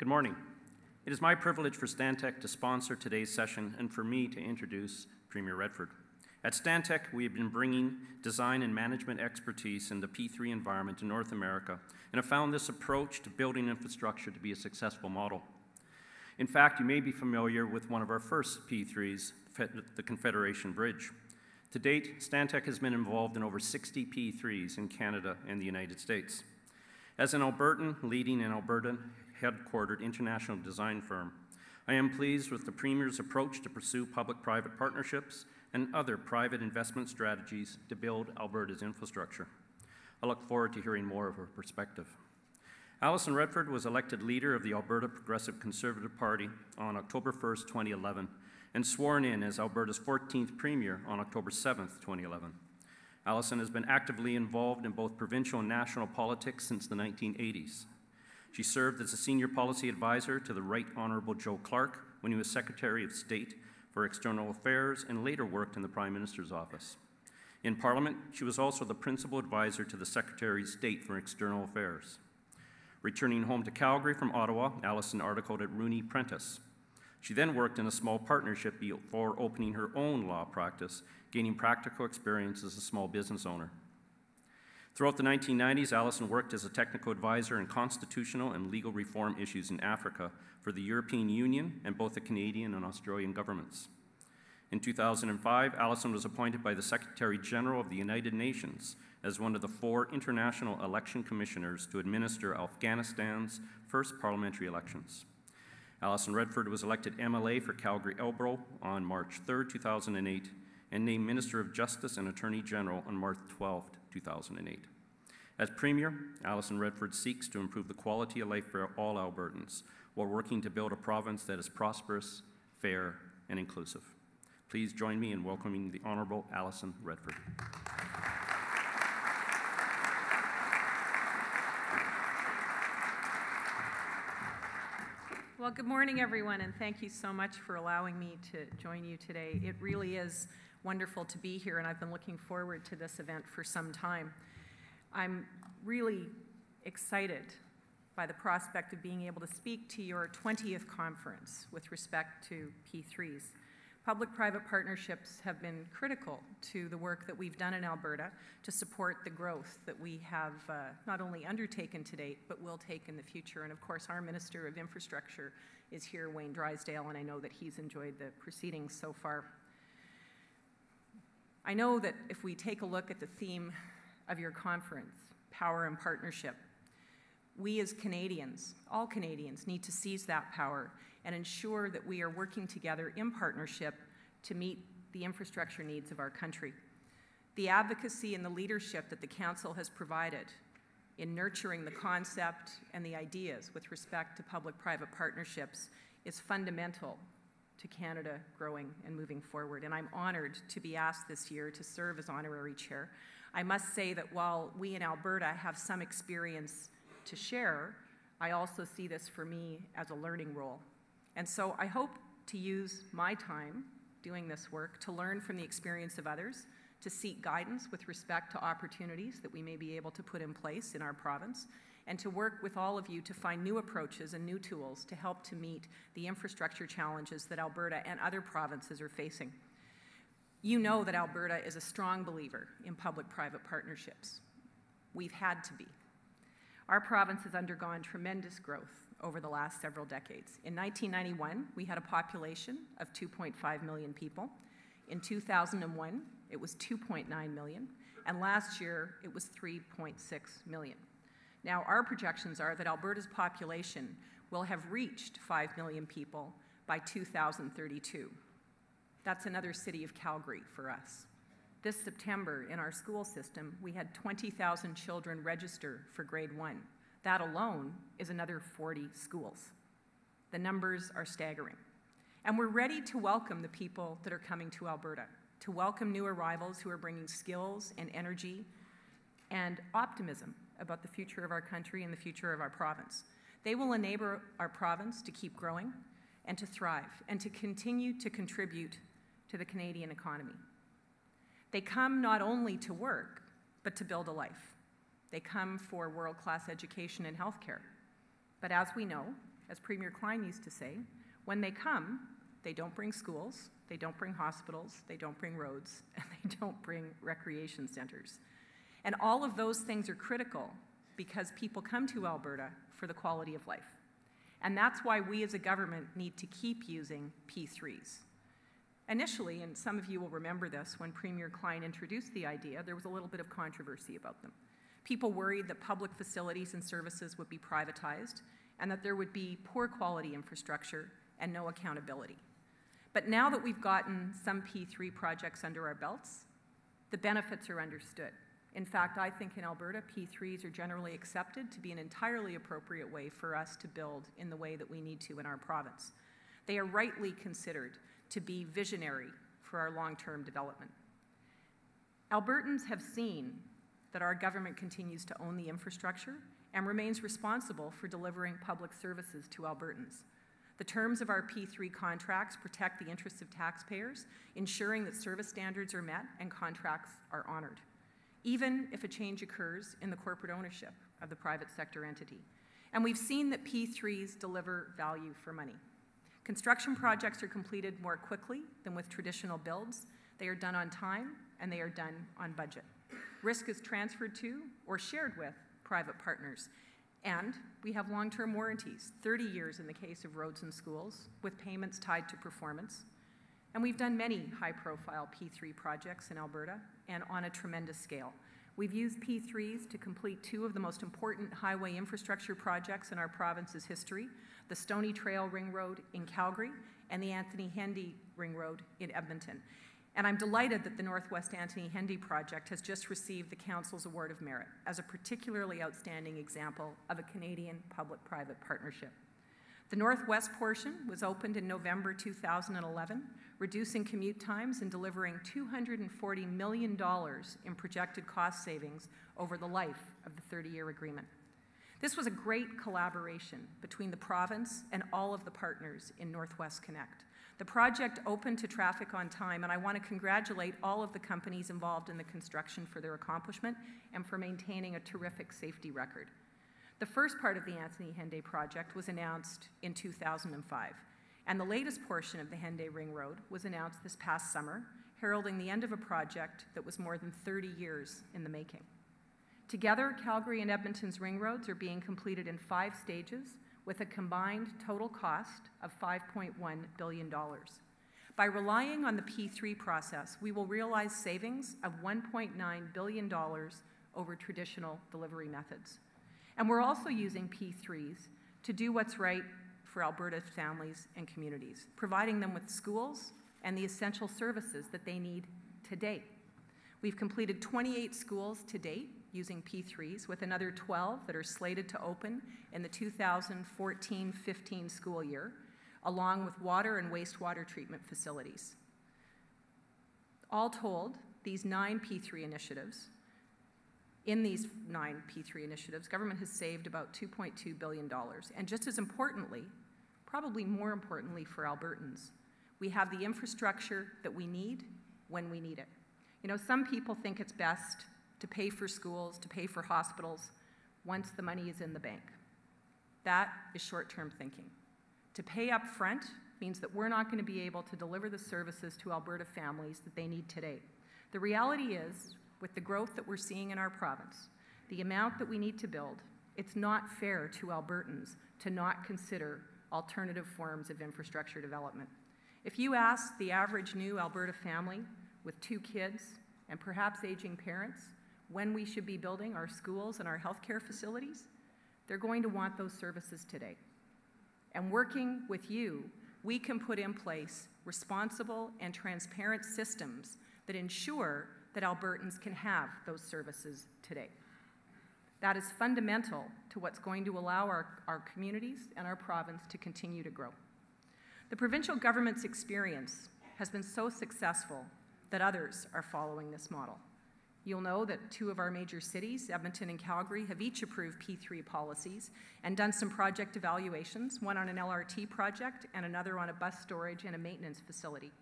Good morning. It is my privilege for Stantec to sponsor today's session and for me to introduce Premier Redford. At Stantec, we have been bringing design and management expertise in the P3 environment to North America and have found this approach to building infrastructure to be a successful model. In fact, you may be familiar with one of our first P3s, the Confederation Bridge. To date, Stantec has been involved in over 60 P3s in Canada and the United States. As an Albertan leading an Alberta headquartered international design firm, I am pleased with the Premier's approach to pursue public-private partnerships and other private investment strategies to build Alberta's infrastructure. I look forward to hearing more of her perspective. Alison Redford was elected leader of the Alberta Progressive Conservative Party on October 1st, 2011, and sworn in as Alberta's 14th Premier on October 7th, 2011. Alison has been actively involved in both provincial and national politics since the 1980s. She served as a senior policy advisor to the Right Honourable Joe Clark when he was Secretary of State for External Affairs and later worked in the Prime Minister's office. In Parliament, she was also the principal advisor to the Secretary of State for External Affairs. Returning home to Calgary from Ottawa, Alison articled at Rooney Prentice. She then worked in a small partnership before opening her own law practice, gaining practical experience as a small business owner. Throughout the 1990s, Alison worked as a technical advisor in constitutional and legal reform issues in Africa for the European Union and both the Canadian and Australian governments. In 2005, Alison was appointed by the Secretary General of the United Nations as one of the 4 international election commissioners to administer Afghanistan's first parliamentary elections. Alison Redford was elected MLA for Calgary-Elbro on March 3, 2008, and named Minister of Justice and Attorney General on March 12, 2008. As Premier, Alison Redford seeks to improve the quality of life for all Albertans while working to build a province that is prosperous, fair, and inclusive. Please join me in welcoming the Honourable Alison Redford. Well, good morning, everyone, and thank you so much for allowing me to join you today. It really is wonderful to be here, and I've been looking forward to this event for some time. I'm really excited by the prospect of being able to speak to your 20th conference with respect to P3s. Public-private partnerships have been critical to the work that we've done in Alberta to support the growth that we have not only undertaken to date, but will take in the future. And of course, our Minister of Infrastructure is here, Wayne Drysdale, and I know that he's enjoyed the proceedings so far. I know that if we take a look at the theme of your conference, power and partnership, we as Canadians, all Canadians, need to seize that power and ensure that we are working together in partnership to meet the infrastructure needs of our country. The advocacy and the leadership that the Council has provided in nurturing the concept and the ideas with respect to public-private partnerships is fundamental to Canada growing and moving forward. And I'm honoured to be asked this year to serve as honorary chair. I must say that while we in Alberta have some experience to share, I also see this for me as a learning role. And so I hope to use my time doing this work to learn from the experience of others, to seek guidance with respect to opportunities that we may be able to put in place in our province, and to work with all of you to find new approaches and new tools to help to meet the infrastructure challenges that Alberta and other provinces are facing. You know that Alberta is a strong believer in public-private partnerships. We've had to be. Our province has undergone tremendous growth over the last several decades. In 1991, we had a population of 2.5 million people. In 2001, it was 2.9 million, and last year it was 3.6 million. Now, our projections are that Alberta's population will have reached 5 million people by 2032. That's another city of Calgary for us. This September, in our school system, we had 20,000 children register for grade 1. That alone is another 40 schools. The numbers are staggering. And we're ready to welcome the people that are coming to Alberta, to welcome new arrivals who are bringing skills and energy and optimism about the future of our country and the future of our province. They will enable our province to keep growing and to thrive and to continue to contribute to the Canadian economy. They come not only to work, but to build a life. They come for world-class education and healthcare. But as we know, as Premier Klein used to say, when they come, they don't bring schools, they don't bring hospitals, they don't bring roads, and they don't bring recreation centers. And all of those things are critical because people come to Alberta for the quality of life. And that's why we as a government need to keep using P3s. Initially, and some of you will remember this, when Premier Klein introduced the idea, there was a little bit of controversy about them. People worried that public facilities and services would be privatized and that there would be poor quality infrastructure and no accountability. But now that we've gotten some P3 projects under our belts, the benefits are understood. In fact, I think in Alberta, P3s are generally accepted to be an entirely appropriate way for us to build in the way that we need to in our province. They are rightly considered to be visionary for our long-term development. Albertans have seen that our government continues to own the infrastructure and remains responsible for delivering public services to Albertans. The terms of our P3 contracts protect the interests of taxpayers, ensuring that service standards are met and contracts are honored, even if a change occurs in the corporate ownership of the private sector entity. And we've seen that P3s deliver value for money. Construction projects are completed more quickly than with traditional builds. They are done on time, and they are done on budget. Risk is transferred to or shared with private partners. And we have long-term warranties, 30 years in the case of roads and schools, with payments tied to performance. And we've done many high-profile P3 projects in Alberta, and on a tremendous scale. We've used P3s to complete two of the most important highway infrastructure projects in our province's history, the Stony Trail Ring Road in Calgary and the Anthony Henday Ring Road in Edmonton. And I'm delighted that the Northwest Anthony Henday project has just received the Council's Award of Merit as a particularly outstanding example of a Canadian public-private partnership. The Northwest portion was opened in November 2011, reducing commute times and delivering $240 million in projected cost savings over the life of the 30-year agreement. This was a great collaboration between the province and all of the partners in Northwest Connect. The project opened to traffic on time, and I want to congratulate all of the companies involved in the construction for their accomplishment and for maintaining a terrific safety record. The first part of the Anthony Henday project was announced in 2005, and the latest portion of the Henday Ring Road was announced this past summer, heralding the end of a project that was more than 30 years in the making. Together, Calgary and Edmonton's ring roads are being completed in 5 stages with a combined total cost of $5.1 billion. By relying on the P3 process, we will realize savings of $1.9 billion over traditional delivery methods. And we're also using P3s to do what's right for Alberta's families and communities, providing them with schools and the essential services that they need today. We've completed 28 schools to date using P3s, with another 12 that are slated to open in the 2014-15 school year, along with water and wastewater treatment facilities. All told, these 9 P3 initiatives, government has saved about $2.2 billion. And just as importantly, probably more importantly for Albertans, we have the infrastructure that we need when we need it. You know, some people think it's best to pay for schools, to pay for hospitals, once the money is in the bank. That is short-term thinking. To pay up front means that we're not going to be able to deliver the services to Alberta families that they need today. The reality is, with the growth that we're seeing in our province, the amount that we need to build, it's not fair to Albertans to not consider alternative forms of infrastructure development. If you ask the average new Alberta family with 2 kids and perhaps aging parents when we should be building our schools and our healthcare facilities, they're going to want those services today. And working with you, we can put in place responsible and transparent systems that ensure that Albertans can have those services today. That is fundamental to what's going to allow our communities and our province to continue to grow. The provincial government's experience has been so successful that others are following this model. You'll know that 2 of our major cities, Edmonton and Calgary, have each approved P3 policies and done some project evaluations, one on an LRT project and another on a bus storage and a maintenance facility.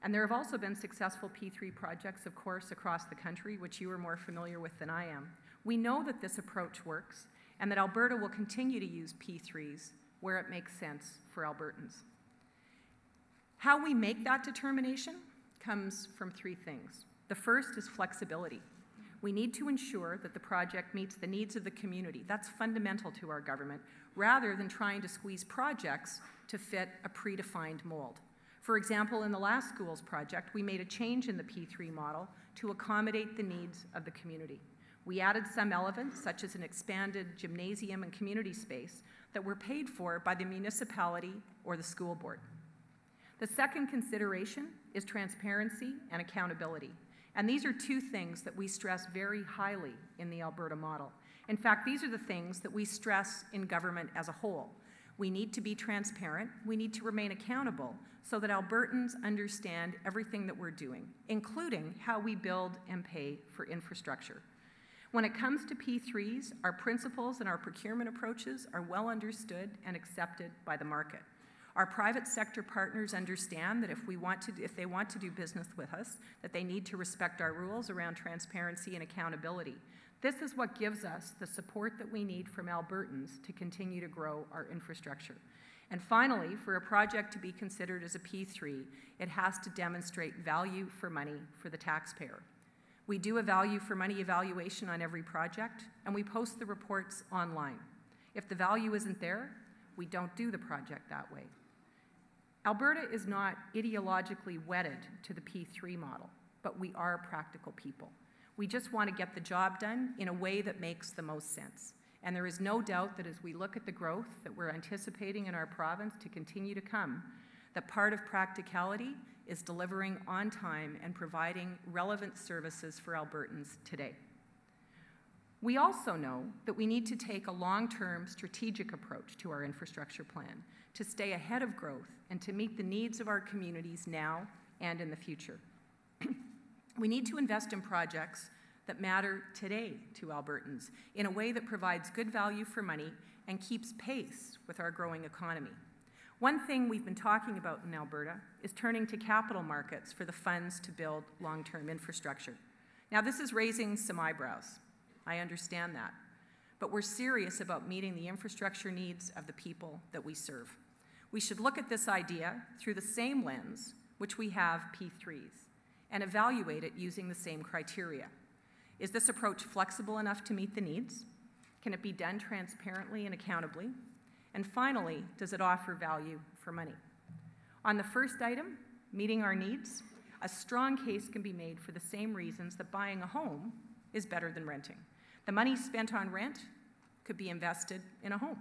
And there have also been successful P3 projects, of course, across the country, which you are more familiar with than I am. We know that this approach works and that Alberta will continue to use P3s where it makes sense for Albertans. How we make that determination comes from three things. The first is flexibility. We need to ensure that the project meets the needs of the community. That's fundamental to our government, rather than trying to squeeze projects to fit a predefined mold. For example, in the last schools project, we made a change in the P3 model to accommodate the needs of the community. We added some elements, such as an expanded gymnasium and community space, that were paid for by the municipality or the school board. The second consideration is transparency and accountability. And these are two things that we stress very highly in the Alberta model. In fact, these are the things that we stress in government as a whole. We need to be transparent, we need to remain accountable so that Albertans understand everything that we're doing, including how we build and pay for infrastructure. When it comes to P3s, our principles and our procurement approaches are well understood and accepted by the market. Our private sector partners understand that if they want to do business with us, that they need to respect our rules around transparency and accountability. This is what gives us the support that we need from Albertans to continue to grow our infrastructure. And finally, for a project to be considered as a P3, it has to demonstrate value for money for the taxpayer. We do a value for money evaluation on every project, and we post the reports online. If the value isn't there, we don't do the project that way. Alberta is not ideologically wedded to the P3 model, but we are practical people. We just want to get the job done in a way that makes the most sense. And there is no doubt that as we look at the growth that we're anticipating in our province to continue to come, that part of practicality is delivering on time and providing relevant services for Albertans today. We also know that we need to take a long-term strategic approach to our infrastructure plan to stay ahead of growth and to meet the needs of our communities now and in the future. We need to invest in projects that matter today to Albertans in a way that provides good value for money and keeps pace with our growing economy. One thing we've been talking about in Alberta is turning to capital markets for the funds to build long-term infrastructure. Now, this is raising some eyebrows. I understand that. But we're serious about meeting the infrastructure needs of the people that we serve. We should look at this idea through the same lens which we have P3s and evaluate it using the same criteria. Is this approach flexible enough to meet the needs? Can it be done transparently and accountably? And finally, does it offer value for money? On the first item, meeting our needs, a strong case can be made for the same reasons that buying a home is better than renting. The money spent on rent could be invested in a home.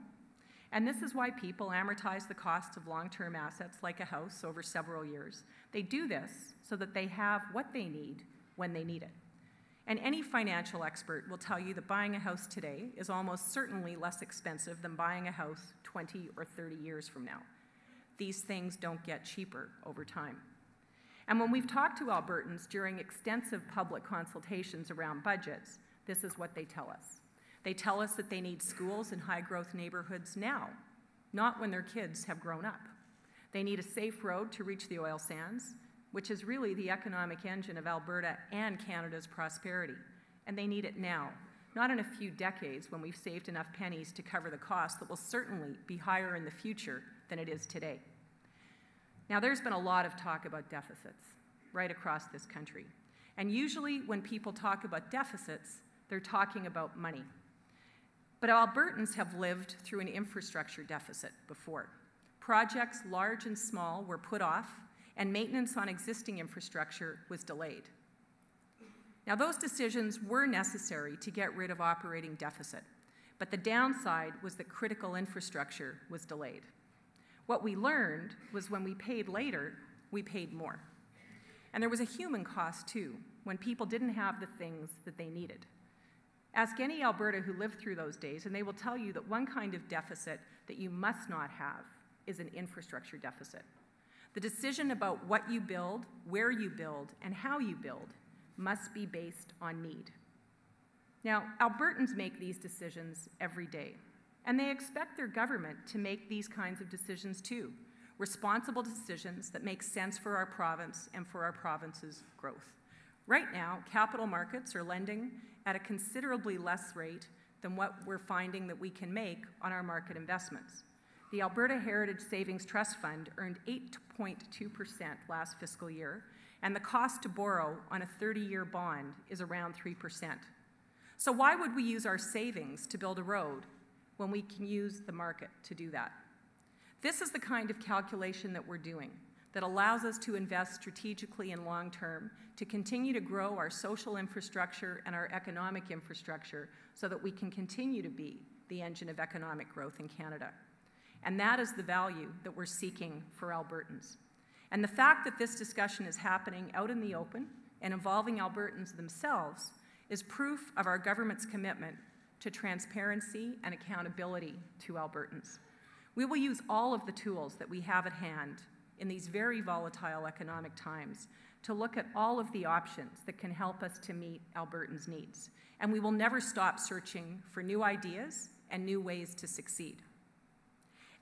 And this is why people amortize the cost of long-term assets like a house over several years. They do this so that they have what they need when they need it. And any financial expert will tell you that buying a house today is almost certainly less expensive than buying a house 20 or 30 years from now. These things don't get cheaper over time. And when we've talked to Albertans during extensive public consultations around budgets, this is what they tell us. They tell us that they need schools in high-growth neighborhoods now, not when their kids have grown up. They need a safe road to reach the oil sands, which is really the economic engine of Alberta and Canada's prosperity. And they need it now, not in a few decades when we've saved enough pennies to cover the cost that will certainly be higher in the future than it is today. Now, there's been a lot of talk about deficits right across this country. And usually when people talk about deficits, they're talking about money. But Albertans have lived through an infrastructure deficit before. Projects large and small were put off, and maintenance on existing infrastructure was delayed. Now, those decisions were necessary to get rid of operating deficit, but the downside was that critical infrastructure was delayed. What we learned was when we paid later, we paid more. And there was a human cost, too, when people didn't have the things that they needed. Ask any Alberta who lived through those days, and they will tell you that one kind of deficit that you must not have is an infrastructure deficit. The decision about what you build, where you build, and how you build must be based on need. Now, Albertans make these decisions every day, and they expect their government to make these kinds of decisions too, responsible decisions that make sense for our province and for our province's growth. Right now, capital markets are lending at a considerably less rate than what we're finding that we can make on our market investments. The Alberta Heritage Savings Trust Fund earned 8.2% last fiscal year, and the cost to borrow on a 30-year bond is around 3%. So why would we use our savings to build a road when we can use the market to do that? This is the kind of calculation that we're doing that allows us to invest strategically and long-term to continue to grow our social infrastructure and our economic infrastructure so that we can continue to be the engine of economic growth in Canada. And that is the value that we're seeking for Albertans. And the fact that this discussion is happening out in the open and involving Albertans themselves is proof of our government's commitment to transparency and accountability to Albertans. We will use all of the tools that we have at hand in these very volatile economic times to look at all of the options that can help us to meet Albertans' needs. And we will never stop searching for new ideas and new ways to succeed.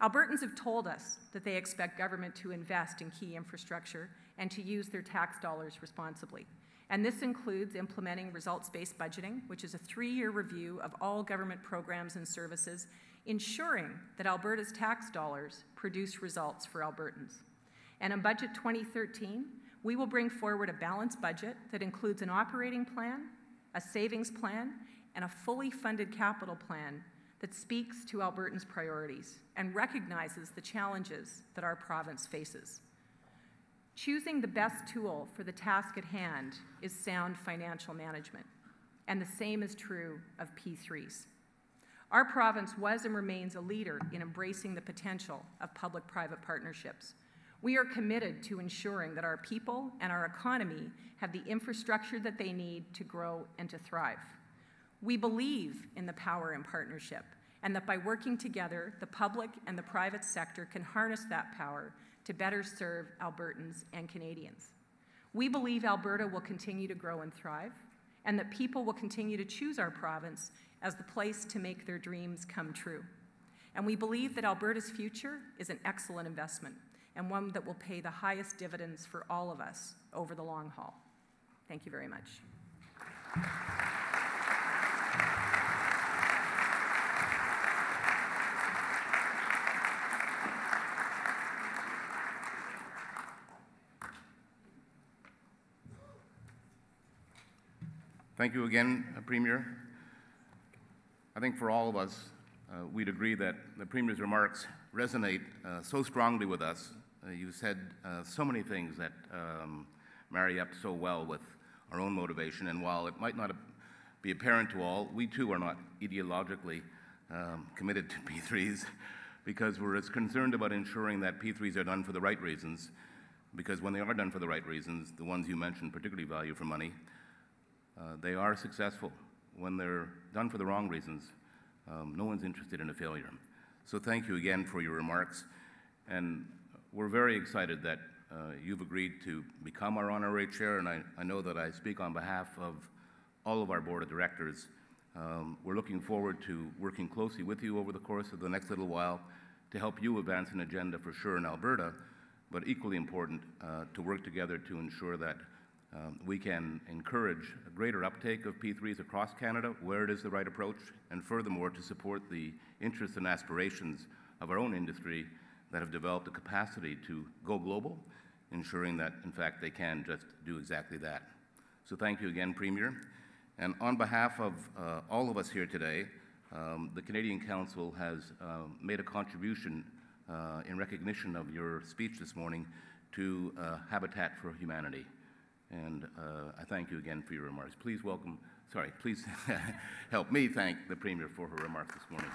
Albertans have told us that they expect government to invest in key infrastructure and to use their tax dollars responsibly. And this includes implementing results-based budgeting, which is a 3-year review of all government programs and services, ensuring that Alberta's tax dollars produce results for Albertans. And in Budget 2013, we will bring forward a balanced budget that includes an operating plan, a savings plan, and a fully funded capital plan that speaks to Albertans' priorities and recognizes the challenges that our province faces. Choosing the best tool for the task at hand is sound financial management, and the same is true of P3s. Our province was and remains a leader in embracing the potential of public-private partnerships. We are committed to ensuring that our people and our economy have the infrastructure that they need to grow and to thrive. We believe in the power in partnership, and that by working together, the public and the private sector can harness that power to better serve Albertans and Canadians. We believe Alberta will continue to grow and thrive, and that people will continue to choose our province as the place to make their dreams come true. And we believe that Alberta's future is an excellent investment, and one that will pay the highest dividends for all of us over the long haul. Thank you very much. Thank you again, Premier. I think for all of us, we'd agree that the Premier's remarks resonate so strongly with us. You said so many things that marry up so well with our own motivation, and while it might not be apparent to all, we too are not ideologically committed to P3s, because we're as concerned about ensuring that P3s are done for the right reasons, because when they are done for the right reasons, the ones you mentioned, particularly value for money, they are successful. When they're done for the wrong reasons, no one's interested in a failure. So thank you again for your remarks, and we're very excited that you've agreed to become our honorary chair, and I know that I speak on behalf of all of our board of directors. We're looking forward to working closely with you over the course of the next little while to help you advance an agenda for sure in Alberta, but equally important to work together to ensure that we can encourage a greater uptake of P3s across Canada where it is the right approach, and furthermore to support the interests and aspirations of our own industry that have developed a capacity to go global, ensuring that in fact they can just do exactly that. So thank you again, Premier. And on behalf of all of us here today, the Canadian Council has made a contribution in recognition of your speech this morning to Habitat for Humanity. And I thank you again for your remarks. Please help me thank the Premier for her remarks this morning.